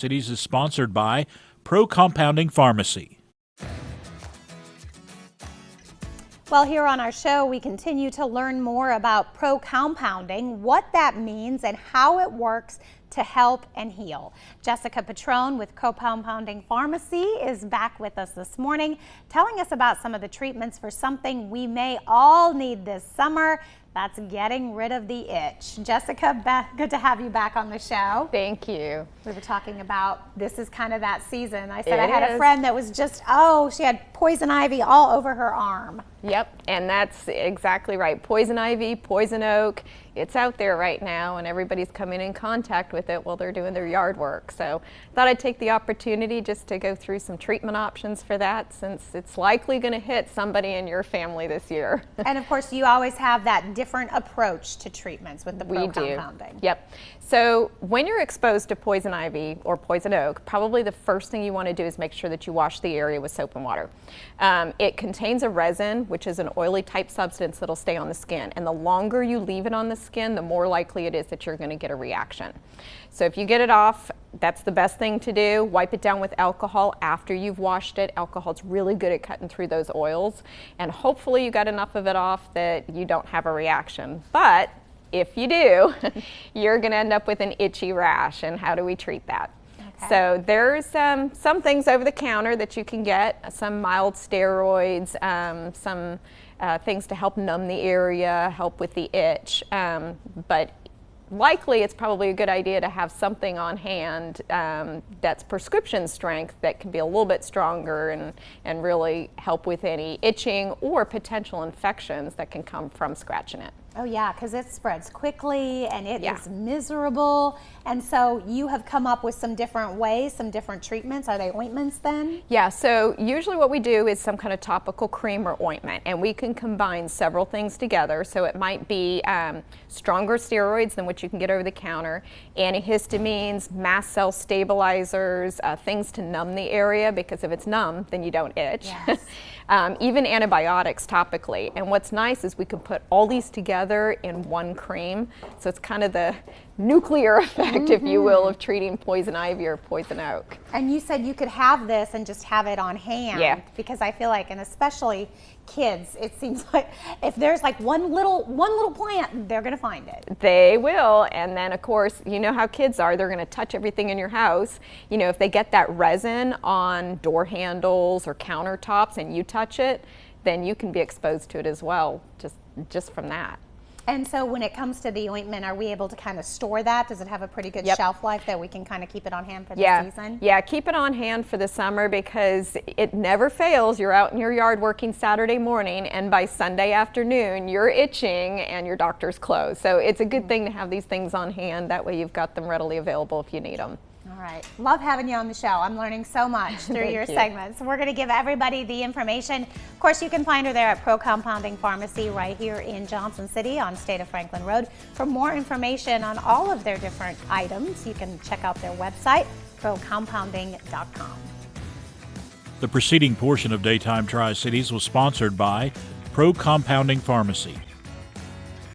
Cities is sponsored by Procompounding Pharmacy. Well, here on our show, we continue to learn more about pro-compounding, what that means, and how it works to help and heal. Jessica Patrone with Procompounding Pharmacy is back with us this morning, telling us about some of the treatments for something we may all need this summer. That's getting rid of the itch. Jessica, good to have you back on the show. Thank you. We were talking about this is kind of that season. I said I had a friend that was just, oh, she had poison ivy all over her arm. Yep, and that's exactly right. Poison ivy, poison oak, it's out there right now and everybody's coming in contact with it while they're doing their yard work. So I thought I'd take the opportunity just to go through some treatment options for that, since it's likely going to hit somebody in your family this year. And of course, you always have that different approach to treatments with the pro-compounding. We do. Yep. So when you're exposed to poison ivy or poison oak, probably the first thing you want to do is make sure that you wash the area with soap and water. It contains a resin, which is an oily type substance that'll stay on the skin. And the longer you leave it on the skin, the more likely it is that you're going to get a reaction. So if you get it off, that's the best thing to do. Wipe it down with alcohol after you've washed it. Alcohol's really good at cutting through those oils. And hopefully you got enough of it off that you don't have a reaction. But if you do, you're going to end up with an itchy rash. And how do we treat that? Okay. So there's some things over the counter that you can get, some mild steroids, some things to help numb the area, help with the itch. But likely it's probably a good idea to have something on hand that's prescription strength that can be a little bit stronger and really help with any itching or potential infections that can come from scratching it. Oh yeah, because it spreads quickly and it is miserable. And so you have come up with some different ways, some different treatments. Are they ointments then? Yeah, so usually what we do is some kind of topical cream or ointment, and we can combine several things together. So it might be stronger steroids than what you can get over the counter, antihistamines, mast cell stabilizers, things to numb the area, because if it's numb, then you don't itch. Yes. Even antibiotics topically. And what's nice is we can put all these together in one cream. So it's kind of the nuclear effect, if you will, of treating poison ivy or poison oak. And you said you could have this and just have it on hand. Yeah. Because I feel like, and especially kids, it seems like if there's like one little plant, they're going to find it. They will. And then of course, you know how kids are, they're going to touch everything in your house. You know, if they get that resin on door handles or countertops and you touch it, then you can be exposed to it as well, just from that. And so when it comes to the ointment, are we able to kind of store that? Does it have a pretty good shelf life that we can kind of keep it on hand for the season? Yeah, keep it on hand for the summer, because it never fails. You're out in your yard working Saturday morning, and by Sunday afternoon, you're itching and your doctor's closed. So it's a good thing to have these things on hand. That way you've got them readily available if you need them. All right. Love having you on the show. I'm learning so much through your segments. We're going to give everybody the information. Of course, you can find her there at Procompounding Pharmacy right here in Johnson City on State of Franklin Road. For more information on all of their different items, you can check out their website, procompounding.com. The preceding portion of Daytime Tri-Cities was sponsored by Procompounding Pharmacy.